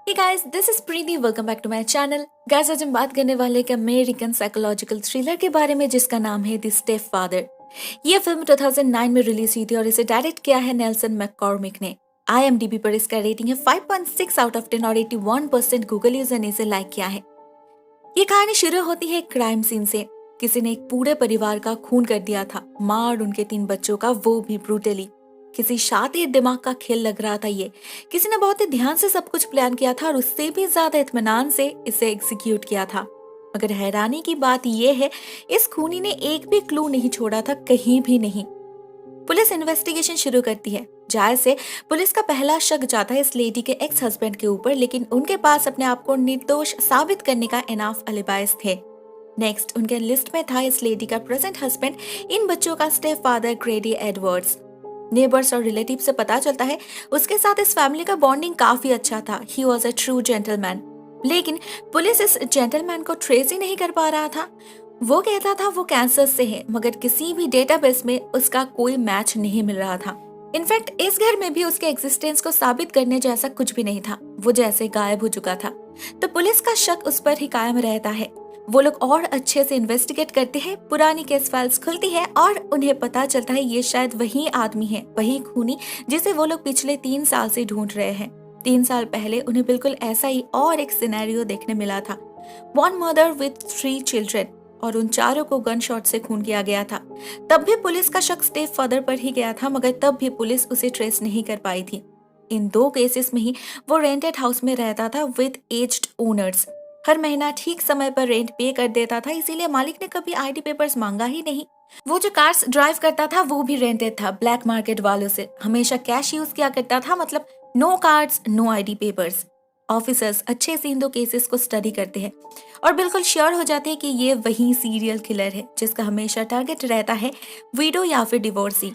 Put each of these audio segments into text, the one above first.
Hey guys, this is Preeti. Welcome back to my channel. Guys, आज हम बात करने वाले एक अमेरिकन साइकोलॉजिकल थ्रिलर के बारे में जिसका नाम है द स्टेप फादर। ये फिल्म 2009 में रिलीज हुई थी और इसे डायरेक्ट किया है नेल्सन मैककॉर्मिक ने। IMDb पर इसका रेटिंग है 5.6 आउट ऑफ 10 और 81% गूगल यूजर ने इसे लाइक किया है। ये कहानी शुरू होती है एक क्राइम सीन से। किसी ने एक पूरे परिवार का खून कर दिया था, माँ और उनके 3 बच्चों का, वो भी ब्रूटली। किसी शातिर दिमाग का खेल लग रहा था ये। किसी ने बहुत ही ध्यान से सब कुछ प्लान किया था और उससे भी ज्यादा इत्मीनान से इसे एग्जीक्यूट किया था। मगर हैरानी की बात यह है, इस खूनी ने एक भी क्लू नहीं छोड़ा था, कहीं भी नहीं। पुलिस इन्वेस्टिगेशन शुरू करती है। जायज से पुलिस का पहला शक जाता है इस लेडी के एक्स हस्बैंड के ऊपर, लेकिन उनके पास अपने आप को निर्दोष साबित करने का इनाफ अलिबाइस थे। नेक्स्ट उनके लिस्ट में था इस लेडी का प्रेजेंट हस्बैंड, इन बच्चों का step father Grady Edwards. Neighbours और रिलेटिव से पता चलता है उसके साथ इस फैमिली का बॉन्डिंग काफी अच्छा था। He was a true gentleman. लेकिन पुलिस इस जेंटलमैन को ट्रेस ही नहीं कर पा रहा था। वो कहता था वो कैंसर से है, मगर किसी भी डेटाबेस में उसका कोई मैच नहीं मिल रहा था। इनफैक्ट इस घर में भी उसके एग्जिस्टेंस को साबित करने जैसा कुछ भी नहीं था। वो जैसे गायब हो चुका था। तो पुलिस का शक उस पर ही कायम रहता है। वो लोग और अच्छे से इन्वेस्टिगेट करते हैं, पुरानी केस फाइल्स खुलती है और उन्हें पता चलता है ये शायद वही आदमी है, वही खूनी जिसे वो लोग पिछले 3 साल से ढूंढ रहे हैं। 3 साल पहले उन्हें बिल्कुल ऐसा ही और एक सिनेरियो देखने मिला था। वन मदर विथ 3 चिल्ड्रन, और उन चारों को गन शॉट से खून किया गया था। तब भी पुलिस का शक स्टेप फादर पर ही गया था, मगर तब भी पुलिस उसे ट्रेस नहीं कर पाई थी। इन 2 केसेस में ही वो रेंटेड हाउस में रहता था विद एज्ड ओनर्स। हर महीना ठीक समय पर रेंट पे कर देता था, इसीलिए मालिक ने कभी ID पेपर्स मांगा ही नहीं। वो जो कार्स ड्राइव करता था वो भी रेंटेड था ब्लैक मार्केट वालों से। हमेशा कैश यूज किया करता था, मतलब no cards no ID papers. Officers अच्छे से इन 2 केसेस को स्टडी करते हैं और बिल्कुल श्योर हो जाते हैं कि ये वही सीरियल किलर है जिसका हमेशा टारगेट रहता है विडो या फिर डिवोर्सी।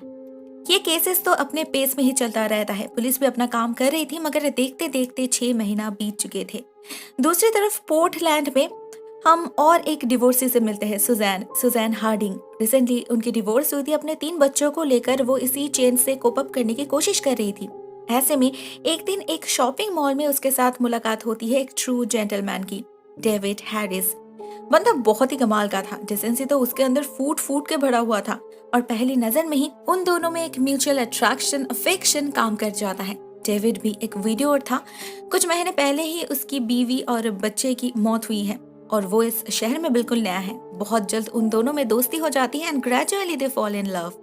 ये केसेस तो अपने पेस में ही चलता रहता है। पुलिस भी अपना काम कर रही थी, मगर देखते देखते 6 महीना बीत चुके थे। दूसरी तरफ पोर्टलैंड में हम और एक डिवोर्सी से मिलते हैं, सुजैन हार्डिंग। रिसेंटली उनकी डिवोर्स हुई थी। अपने 3 बच्चों को लेकर वो इसी चेन से कोप अप करने की कोशिश कर रही थी। ऐसे में एक दिन एक शॉपिंग मॉल में उसके साथ मुलाकात होती है एक ट्रू जेंटलमैन की, डेविड हैरिस। बंदा बहुत ही कमाल का था। डिसेंसी तो उसके अंदर फूट फूट के भरा हुआ था और पहली नजर में ही उन दोनों में एक म्यूचुअल अट्रैक्शन, अफेक्शन काम कर जाता है। डेविड भी एक वीडियो था। कुछ महीने पहले ही उसकी बीवी और बच्चे की मौत हुई है और वो इस शहर में बिल्कुल नया है। बहुत जल्द उन दोनों में दोस्ती हो जाती है and gradually they fall in love.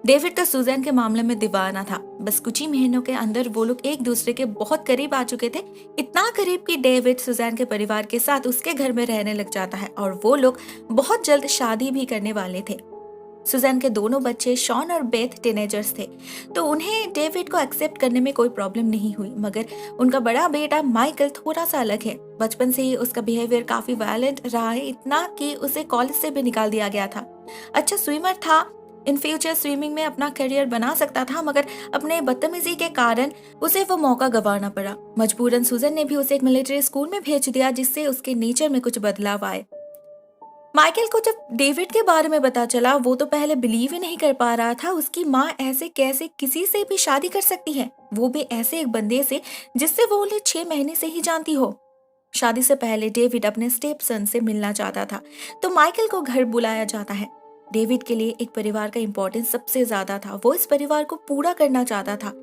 David तो सुजैन के मामले में दीवाना था। बस कुछ ही महीनों के अंदर वो लोग एक दूसरे के बहुत करीब आ चुके थे। इतना करीब कि डेविड सुजैन के परिवार के साथ उसके घर में रहने लग जाता है और वो लोग बहुत जल्द शादी भी करने वाले थे। सुजैन के दोनों बच्चे शॉन और बेथ टीनेजर्स थे, तो उन्हें डेविड को एक्सेप्ट करने में कोई प्रॉब्लम नहीं हुई। मगर उनका बड़ा बेटा माइकल थोड़ा सा अलग है। बचपन से ही उसका बिहेवियर काफी वायलेंट रहा है, इतना कि उसे कॉलेज से भी निकाल दिया गया था। अच्छा स्विमर था, इन फ्यूचर स्विमिंग में अपना करियर बना सकता था, मगर अपने बदतमीजी के कारण उसे वो मौका गंवाना पड़ा। मजबूरन सुजन ने भी उसे एक मिलिट्री स्कूल में भेज दिया, जिससे उसके नेचर में कुछ बदलाव आए। माइकल को जब डेविड के बारे में पता चला, वो तो पहले बिलीव ही नहीं कर पा रहा था। उसकी माँ ऐसे कैसे किसी से भी शादी कर सकती है, वो भी ऐसे एक बंदे से जिससे वो उन्हें 6 महीने से ही जानती हो। शादी से पहले डेविड अपने स्टेप सन से मिलना चाहता था, तो माइकल को घर बुलाया जाता है। डेविड के लिए एक परिवार का इम्पोर्टेंस सबसे ज्यादा था। वो इस परिवार को पूरा करना चाहता था,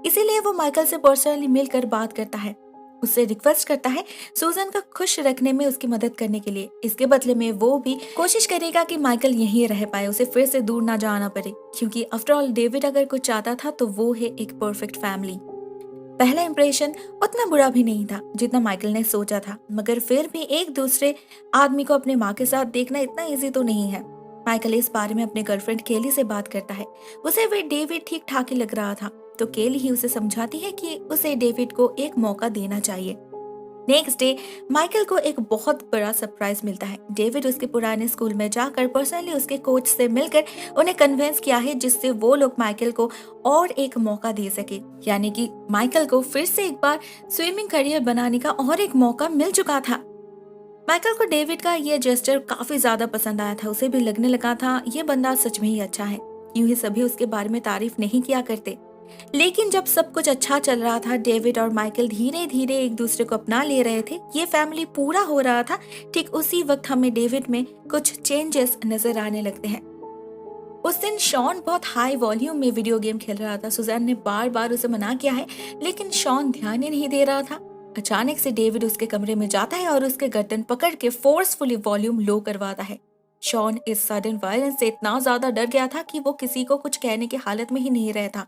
इसीलिए वो माइकल से पर्सनली मिलकर बात करता है। उससे रिक्वेस्ट करता है सुजन को खुश रखने में उसकी मदद करने के लिए। इसके बदले में वो भी कोशिश करेगा कि माइकल यहीं रह पाए, उसे फिर से दूर ना जाना पड़े, क्योंकि आफ्टर ऑल डेविड अगर कुछ चाहता था तो वो है एक परफेक्ट फैमिली। पहला इंप्रेशन उतना बुरा भी नहीं था जितना माइकल ने सोचा था, मगर फिर भी एक दूसरे आदमी को अपने माँ के साथ देखना इतना इजी तो नहीं है। माइकल इस बारे में अपने गर्लफ्रेंड केली से बात करता है। उसे वे डेविड ठीक ठाक ही लग रहा था, तो केली ही उसे समझाती है कि उसे डेविड को एक मौका देना चाहिए। नेक्स्ट डे माइकल को एक बहुत बड़ा सरप्राइज मिलता है। डेविड उसके पुराने स्कूल में जाकर पर्सनली उसके कोच से मिलकर उन्हें कन्विंस किया है, जिससे वो लोग माइकल को और एक मौका दे सके। यानी कि माइकल को फिर से एक बार स्विमिंग करियर बनाने का और एक मौका मिल चुका था। माइकल को डेविड का ये जेस्चर काफी ज्यादा पसंद आया था। उसे भी लगने लगा था ये बंदा सच में ही अच्छा है। यूं ही सभी उसके बारे में तारीफ नहीं किया करते। लेकिन जब सब कुछ अच्छा चल रहा था, डेविड और माइकल धीरे धीरे एक दूसरे को अपना ले रहे थे, ये फैमिली पूरा हो रहा था, ठीक उसी वक्त हमें डेविड में कुछ चेंजेस नजर आने लगते हैं। उस दिन शॉन बहुत हाई वॉल्यूम में वीडियो गेम खेल रहा था। सुजैन ने बार बार उसे मना किया है, लेकिन शॉन ध्यान ही नहीं दे रहा था। अचानक से डेविड उसके कमरे में जाता है और उसके गर्दन पकड़ के फोर्सफुली वॉल्यूम लो करवाता है। शॉन इस सडन वायलेंस से इतना ज्यादा डर गया था कि वो किसी को कुछ कहने की हालत में ही नहीं रहता।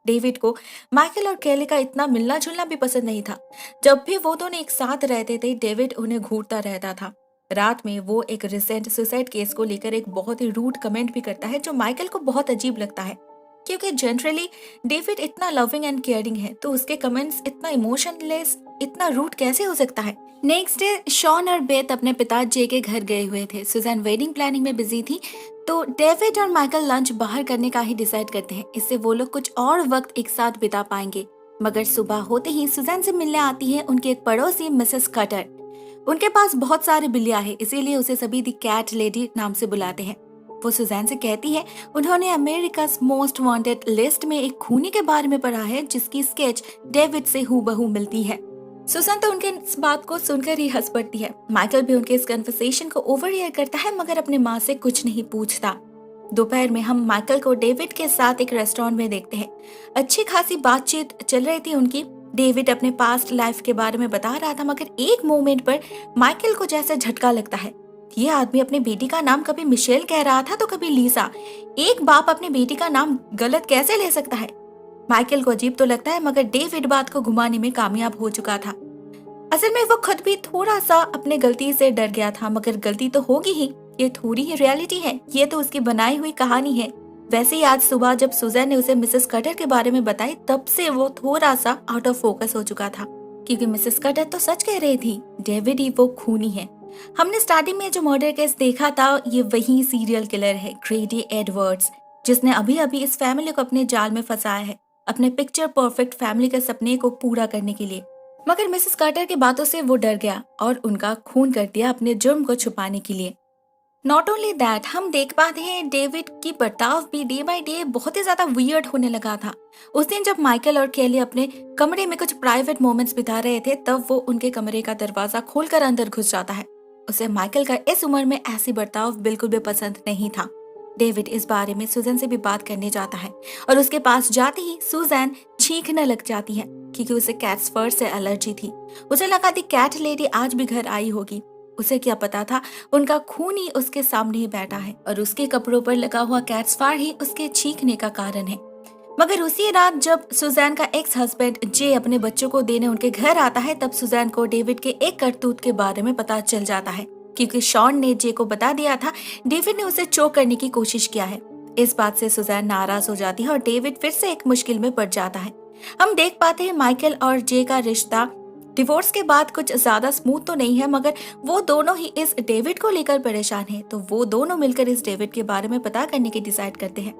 डेविड को माइकल और केली का इतना मिलना जुलना भी पसंद नहीं था। जब भी वो दोनों एक साथ रहते थे, डेविड उन्हें घूरता रहता था। रात में वो एक रिसेंट सुसाइड केस को लेकर एक बहुत ही रूड कमेंट भी करता है, जो माइकल को बहुत अजीब लगता है, क्योंकि जनरली डेविड इतना लविंग एंड केयरिंग है, तो उसके कमेंट्स इतना इमोशनलेस, इतना रूड कैसे हो सकता है। नेक्स्ट डे शॉन और बेथ अपने पिता जे के घर गए हुए थे। सुजैन वेडिंग प्लानिंग में बिजी थी, तो डेविड और माइकल लंच बाहर करने का ही डिसाइड करते हैं। इससे वो लोग कुछ और वक्त एक साथ बिता पाएंगे। मगर सुबह होते ही सुजैन से मिलने आती है उनकी एक पड़ोसी मिसेस कटर। उनके पास बहुत सारी बिल्लियां हैं, इसीलिए उसे सभी दी कैट लेडी नाम से बुलाते हैं। वो सुजैन से कहती है उन्होंने अमेरिका's मोस्ट वांटेड लिस्ट में एक खूनी के बारे में पढ़ा है, जिसकी स्केच डेविड से हूबहू मिलती है। सुजैन तो उनके इस बात को सुनकर ही हंस पड़ती है। माइकल भी उनके इस कन्वर्सेशन को ओवरहियर करता है, मगर अपने माँ से कुछ नहीं पूछता। दोपहर में हम माइकल को डेविड के साथ एक रेस्टोरेंट में देखते हैं। अच्छी खासी बातचीत चल रही थी उनकी। डेविड अपने पास्ट लाइफ के बारे में बता रहा था, मगर एक मोमेंट पर माइकल को जैसे झटका लगता है। ये आदमी अपनी बेटी का नाम कभी मिशेल कह रहा था तो कभी लीसा। एक बाप अपनी बेटी का नाम गलत कैसे ले सकता है? माइकल को अजीब तो लगता है, मगर डेविड बात को घुमाने में कामयाब हो चुका था। असल में वो खुद भी थोड़ा सा अपने गलती से डर गया था, मगर गलती तो होगी ही, ये थोड़ी ही रियलिटी है, ये तो उसकी बनाई हुई कहानी है। वैसे ही आज सुबह जब सुजैन ने उसे मिसेस कटर के बारे में बताई, तब से वो थोड़ा सा आउट ऑफ फोकस हो चुका था, क्योंकि मिसेस कटर तो सच कह रही थी, डेविड ही वो खूनी है। हमने स्टार्टिंग में जो मर्डर केस देखा था, ये वही सीरियल किलर है, ग्रेडी एडवर्ड्स, जिसने अभी अभी इस फैमिली को अपने जाल में फंसाया है, अपने पिक्चर परफेक्ट फैमिली के सपने को पूरा करने के लिए। मगर मिसेस कार्टर की बातों से वो डर गया और उनका खून कर दिया अपने जुर्म को छुपाने के लिए। नॉट ओनली दैट, हम देख पाते हैं डेविड की बर्ताव भी डे बाय डे बहुत ही ज्यादा वियर्ड होने लगा था। उस दिन जब माइकल और केली अपने कमरे में कुछ प्राइवेट मोमेंट्स बिता रहे थे, तब वो उनके कमरे का दरवाजा खोलकर अंदर घुस जाता है। उसे माइकल का इस उम्र में ऐसी बर्ताव बिल्कुल भी पसंद नहीं था। डेविड इस बारे में सुजैन से भी बात करने जाता है और उसके पास जाते ही सुजैन चीखने लग जाती है, क्योंकि उसे कैट्स फर से एलर्जी थी। उसे लगा थी कैट लेडी आज भी घर आई होगी। उसे क्या पता था उनका खून ही उसके सामने ही बैठा है और उसके कपड़ों पर लगा हुआ कैट्स फर ही उसके चीखने का कारण है। मगर उसी रात जब सुजैन का एक्स हस्बैंड जे अपने बच्चों को देने उनके घर आता है, तब सुजैन को डेविड के एक करतूत के बारे में पता चल जाता है, क्योंकि शॉन ने जे को बता दिया था डेविड ने उसे चोक करने की कोशिश किया है। इस बात से सुजैन नाराज हो जाती है और डेविड फिर से एक मुश्किल में पड़ जाता है। हम देख पाते हैं माइकल और जे का रिश्ता डिवोर्स के बाद कुछ ज्यादा स्मूथ तो नहीं है, मगर वो दोनों ही इस डेविड को लेकर परेशान हैं, तो वो दोनों मिलकर इस डेविड के बारे में पता करने की डिसाइड करते हैं।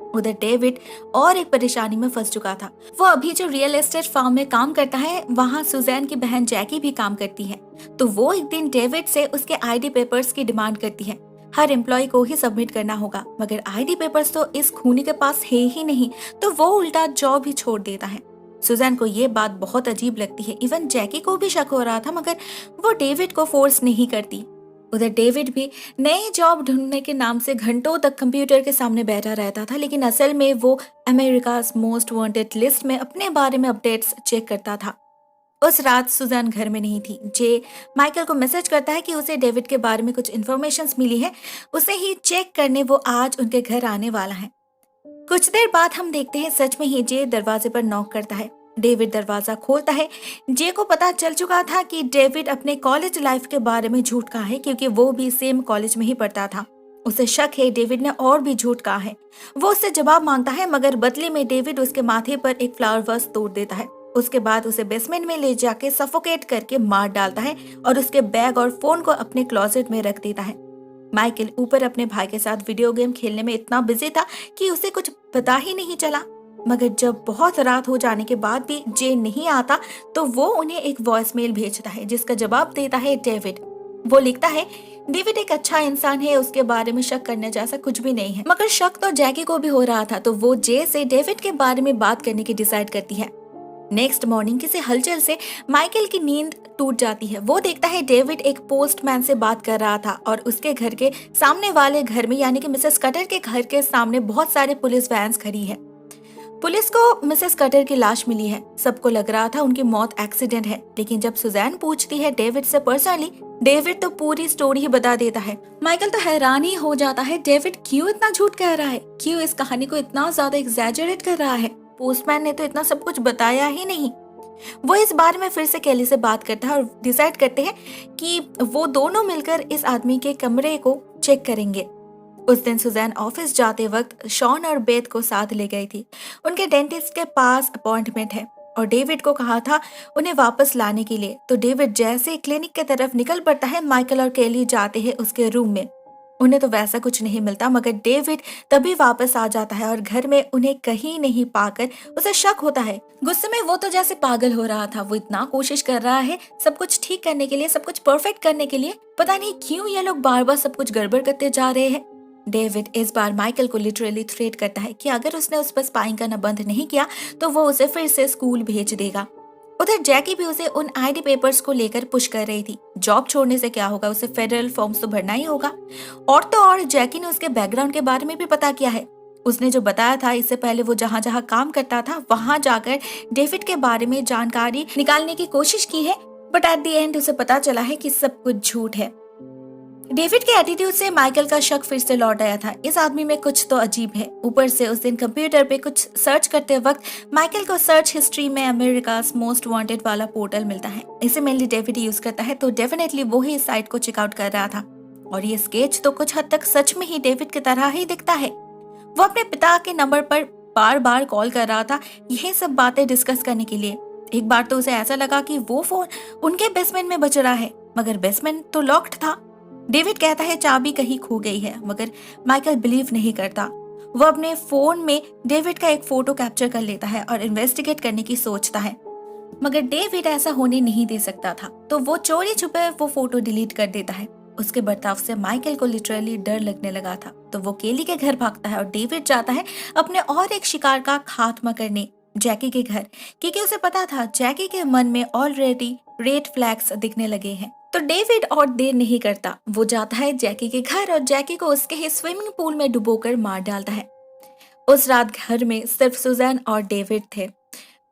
उधर डेविड और एक परेशानी में फंस चुका था। वो अभी जो रियल एस्टेट फार्म में काम करता है, वहाँ सुजैन की बहन जैकी भी काम करती है। तो वो एक दिन डेविड से उसके आईडी पेपर्स की डिमांड करती है। हर एम्प्लॉय को ही सबमिट करना होगा, मगर आईडी पेपर्स तो इस खूनी के पास है ही नहीं, तो वो उल्टा जॉब ही छोड़ देता है। सुजैन को ये बात बहुत अजीब लगती है। इवन जैकी को भी शक हो रहा था, मगर वो डेविड को फोर्स नहीं करती। उधर डेविड भी नई जॉब ढूंढने के नाम से घंटों तक कंप्यूटर के सामने बैठा रहता था, लेकिन असल में वो अमेरिका's मोस्ट वांटेड लिस्ट में अपने बारे में अपडेट्स चेक करता था। उस रात सुजैन घर में नहीं थी। जे माइकल को मैसेज करता है कि उसे डेविड के बारे में कुछ इन्फॉर्मेशन मिली है, उसे ही चेक करने वो आज उनके घर आने वाला है। कुछ देर बाद हम देखते हैं सच में ही जे दरवाजे पर नॉक करता है। डेविड दरवाजा खोलता है। जे को पता चल चुका था कि डेविड अपने कॉलेज लाइफ के बारे में झूठ कहा है, क्योंकि वो भी सेम कॉलेज में ही पढ़ता था। उसे शक है डेविड ने और भी झूठ कहा है। वो उससे जवाब मांगता है, मगर बदले में डेविड उसके माथे पर एक फ्लावर वास तोड़ देता है। उसके बाद उसे बेसमेंट में ले जाके सफोकेट करके मार डालता है और उसके बैग और फोन को अपने क्लोजेट में रख देता है। माइकल ऊपर अपने भाई के साथ वीडियो गेम खेलने में इतना बिजी था कि उसे कुछ पता ही नहीं चला। मगर जब बहुत रात हो जाने के बाद भी जे नहीं आता, तो वो उन्हें एक वॉइसमेल भेजता है, जिसका जवाब देता है डेविड। वो लिखता है, डेविड एक अच्छा इंसान है, उसके बारे में शक करने जैसा कुछ भी नहीं है। मगर शक तो जैकी को भी हो रहा था, तो वो जे से डेविड के बारे में बात करने की डिसाइड करती है। नेक्स्ट मॉर्निंग किसी हलचल से माइकल की नींद टूट जाती है। वो देखता है डेविड एक पोस्टमैन से बात कर रहा था और उसके घर के सामने वाले घर में, यानी कि मिसेस कटर के घर के सामने बहुत सारे पुलिस वैन्स खड़ी है। पुलिस को मिसेस कटर की लाश मिली है। सबको लग रहा था उनकी मौत एक्सीडेंट है, लेकिन जब सुजैन पूछती है डेविड से पर्सनली, डेविड तो पूरी स्टोरी ही बता देता है। माइकल तो हैरान ही हो जाता है, डेविड क्यों इतना झूठ कह रहा है, क्यों इस कहानी को इतना ज्यादा एग्जैजरेट कर रहा है, पोस्टमैन ने तो इतना सब कुछ बताया ही नहीं। वो इस बारे में फिर से केली से बात करता है और डिसाइड करते हैं कि वो दोनों मिलकर इस आदमी के कमरे को चेक करेंगे। उस दिन सुजैन ऑफिस जाते वक्त शॉन और बेथ को साथ ले गई थी। उनके डेंटिस्ट के पास अपॉइंटमेंट है और डेविड को कहा था उन्हें वापस लाने के लिए। तो डेविड जैसे क्लिनिक की तरफ निकल पड़ता है, माइकल और केली जाते हैं उसके रूम में। उन्हें तो वैसा कुछ नहीं मिलता, मगर डेविड तभी वापस आ जाता है और घर में उन्हें कहीं नहीं पाकर उसे शक होता है। गुस्से में वो तो जैसे पागल हो रहा था। वो इतना कोशिश कर रहा है सब कुछ ठीक करने के लिए, सब कुछ परफेक्ट करने के लिए, पता नहीं क्यों ये लोग बार बार सब कुछ गड़बड़ करते जा रहे हैं। डेविड इस बार माइकल को लिटरली थ्रेट करता है कि अगर उसने उस पर स्पाइंग करना बंद नहीं किया तो वो उसे फिर से स्कूल भेज देगा। उधर जैकी भी उसे उन आईडी पेपर्स को लेकर पुश कर रही थी। जॉब छोड़ने से क्या होगा, उसे फेडरल फॉर्म्स तो भरना ही होगा। और तो और जैकी ने उसके बैकग्राउंड के बारे में भी पता किया है। उसने जो बताया था इससे पहले वो जहाँ जहाँ काम करता था वहां जाकर डेविड के बारे में जानकारी निकालने की कोशिश की है, बट एट द एंड उसे पता चला है कि सब कुछ झूठ है। डेविड के एटीट्यूड से माइकल का शक फिर से लौट आया था। इस आदमी में कुछ तो अजीब है। ऊपर से उस दिन कंप्यूटर पे कुछ सर्च करते वक्त माइकल को सर्च हिस्ट्री में अमेरिकास मोस्ट वांटेड वाला पोर्टल मिलता है। इसे मेनली डेविड यूज करता है, तो डेफिनेटली वो ही इस साइट को चेकआउट कर रहा था। और ये स्केच तो कुछ हद तक सच में ही डेविड की तरह ही दिखता है। वो अपने पिता के नंबर पर बार बार कॉल कर रहा था यही सब बातें डिस्कस करने के लिए। एक बार तो उसे ऐसा लगा कि वो फोन उनके बेसमेंट में बज रहा है, मगर बेसमेंट तो लॉक्ड था। डेविड कहता है चाबी कहीं खो गई है, मगर माइकल बिलीव नहीं करता। वो अपने फोन में डेविड का एक फोटो कैप्चर कर लेता है और इन्वेस्टिगेट करने की सोचता है, मगर डेविड ऐसा होने नहीं दे सकता था, तो वो चोरी छुपे वो फोटो डिलीट कर देता है। उसके बर्ताव से माइकल को लिटरली डर लगने लगा था, तो वो केली के घर भागता है और डेविड जाता है अपने और एक शिकार का खात्मा करने, जैकी के घर, क्योंकि उसे पता था जैकी के मन में ऑलरेडी रेड फ्लैग्स दिखने लगे हैं। तो डेविड और देर नहीं करता, वो जाता है जैकी के घर और जैकी को उसके ही स्विमिंग पूल में डुबोकर मार डालता है। उस रात घर में सिर्फ सुजैन और डेविड थे।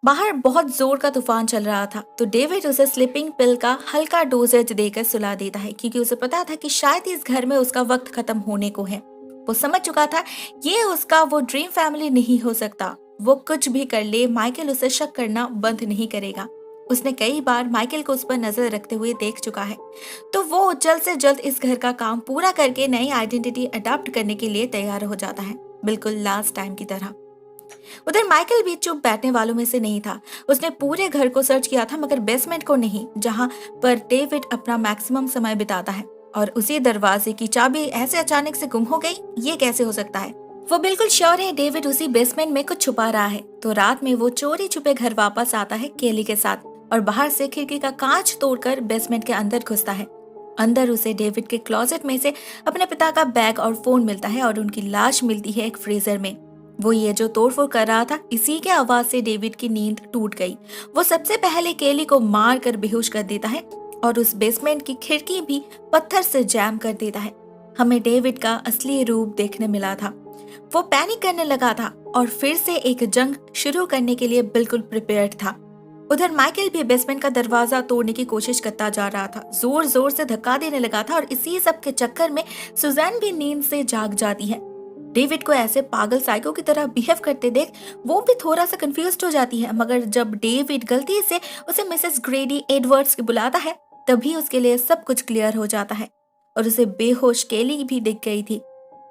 बाहर बहुत जोर का तूफान चल रहा था, तो डेविड उसे स्लीपिंग पिल का हल्का डोजेज देकर सुला देता है, क्योंकि उसे पता था कि शायद इस घर में उसका वक्त खत्म होने को है। वो समझ चुका था ये उसका वो ड्रीम फैमिली नहीं हो सकता। वो कुछ भी कर ले, माइकल उसे शक करना बंद नहीं करेगा। उसने कई बार माइकल को उस पर नजर रखते हुए देख चुका है, तो वो जल्द से जल्द इस घर का काम पूरा करके नई आइडेंटिटी अडॉप्ट करने के लिए तैयार हो जाता है, बिल्कुल लास्ट टाइम की तरह। उधर माइकल भी चुप बैठने वालों में से नहीं था। उसने पूरे घर को सर्च किया था, मगर बेसमेंट को नहीं, जहां पर डेविड अपना मैक्सिमम समय बिताता है। और उसी दरवाजे की चाबी ऐसे अचानक से गुम हो गई, ये कैसे हो सकता है? वो बिल्कुल श्योर है डेविड उसी बेसमेंट में कुछ छुपा रहा है। तो रात में वो चोरी छुपे घर वापस आता है केली के साथ और बाहर से खिड़की का कांच तोड़कर बेसमेंट के अंदर घुसता है। अंदर उसे डेविड के क्लोजेट में से अपने पिता का बैग और फोन मिलता है और उनकी लाश मिलती है एक फ्रीजर में। वो ये जो तोड़फोड़ कर रहा था, इसी के आवाज से डेविड की नींद टूट गई। वो सबसे पहले केली को मार कर बेहोश कर देता है और उस बेसमेंट की खिड़की भी पत्थर से जैम कर देता है। हमें डेविड का असली रूप देखने मिला था। वो पैनिक करने लगा था और फिर से एक जंग शुरू करने के लिए बिल्कुल प्रिपेयर्ड था। उधर माइकल भी बेसमेंट का दरवाजा तोड़ने की कोशिश करता जा रहा था, जोर जोर से धक्का देने लगा था। और इसी सब के चक्कर में सुजैन भी नींद से जाग जाती है। डेविड को ऐसे पागल साइको की तरह बिहेव करते देख वो भी थोड़ा सा कंफ्यूज्ड हो जाती है, मगर जब डेविड गलती से उसे मिसेस ग्रेडी एडवर्ड्स के बुलाता है, तभी उसके लिए सब कुछ क्लियर हो जाता है। और उसे बेहोश केली भी दिख गई थी,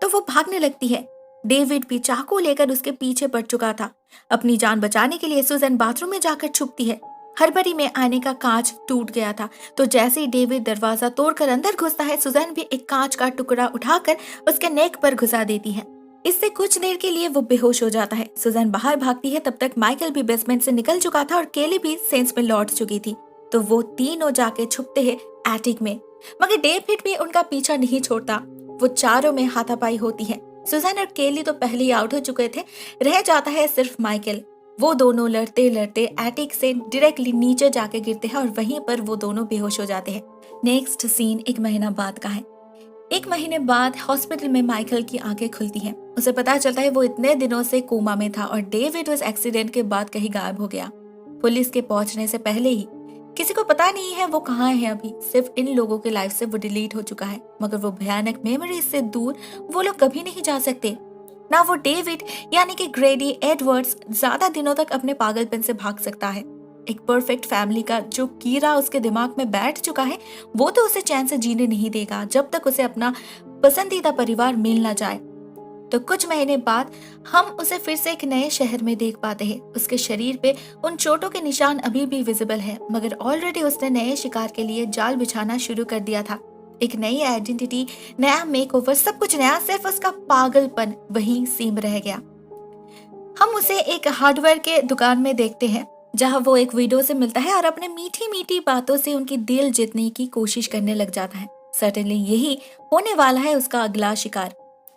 तो वो भागने लगती है। डेविड भी चाकू लेकर उसके पीछे पड़ चुका था। अपनी जान बचाने के लिए सुजैन बाथरूम में जाकर छुपती है। हड़बड़ी में आने का कांच टूट गया था, तो जैसे ही डेविड दरवाजा तोड़कर अंदर घुसता है, सुजैन भी एक कांच का टुकड़ा उठाकर उसके नेक पर घुसा देती है। इससे कुछ देर के लिए वो बेहोश हो जाता है। सुजैन बाहर भागती है, तब तक माइकल भी बेसमेंट से निकल चुका था और केली भी सेंस में लौट चुकी थी। तो वो तीनों जाके छुपते हैं एटिक में। मगर डेविड भी उनका पीछा नहीं छोड़ता। वो चारों में हाथापाई होती है। सुजैन और केली तो पहले ही आउट हो चुके थे, रह जाता है सिर्फ माइकल। वो दोनों लड़ते लड़ते एटिक से डायरेक्टली नीचे जाके गिरते हैं और वहीं पर वो दोनों बेहोश हो जाते हैं। नेक्स्ट सीन 1 महीना बाद का है। 1 महीने बाद हॉस्पिटल में माइकल की आंखें खुलती हैं। उसे पता चलता है वो इतने दिनों से कोमा में था और डेविड उस एक्सीडेंट के बाद कहीं गायब हो गया। पुलिस के पहुंचने से पहले ही किसी को पता नहीं है वो कहाँ है अभी। सिर्फ इन लोगों के लाइफ से वो डिलीट हो चुका है, मगर वो भयानक मेमोरीज से दूर वो लोग कभी नहीं जा सकते। ना वो डेविड यानी कि ग्रेडी एडवर्ड्स ज्यादा दिनों तक अपने पागलपन से भाग सकता है। एक परफेक्ट फैमिली का जो कीड़ा उसके दिमाग में बैठ चुका है, वो तो उसे चैन से जीने नहीं देगा जब तक उसे अपना पसंदीदा परिवार मिल ना जाए। तो कुछ महीने बाद हम उसे फिर से एक नए शहर में देख पाते हैं। उसके शरीर पे उन चोटों के निशान अभी भी विजिबल है, मगर ऑलरेडी उसने नए शिकार के लिए जाल बिछाना शुरू कर दिया था। एक नई आइडेंटिटी, नया मेकओवर, सब कुछ नया, सिर्फ उसका पागलपन वहीं सीम रह गया। हम उसे एक हार्डवेयर के दुकान में देखते हैं जहां वो एक विडो से मिलता है और अपने मीठी मीठी बातों से उनकी दिल जीतने की कोशिश करने लग जाता है। सर्टेनली यही होने वाला है उसका अगला शिकार।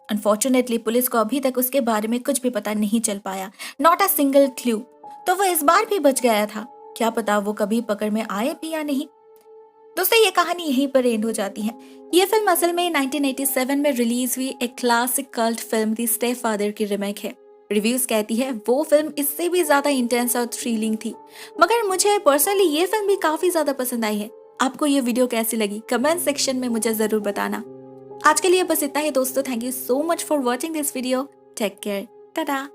अनफॉर्चुनेटली पुलिस को अभी तक उसके बारे में कुछ भी पता नहीं चल पाया, नॉट अ सिंगल क्लू। तो वो इस बार भी बच गया था। क्या पता वो कभी पकड़ में आए भी या नहीं। दोस्तों ये कहानी यहीं पर एंड हो जाती है। ये फिल्म असल में 1987 में रिलीज हुई एक क्लासिक कल्ट फिल्म दी स्टेपफादर की रिमेक है। रिव्यूज कहती है वो फिल्म इससे भी ज्यादा इंटेंस और थ्रिलिंग थी, मगर मुझे पर्सनली ये फिल्म भी काफी ज्यादा पसंद आई है। आपको ये वीडियो कैसी लगी कमेंट सेक्शन में मुझे जरूर बताना। आज के लिए बस इतना ही दोस्तों। Thank you so much for watching this video. Take care, Tata.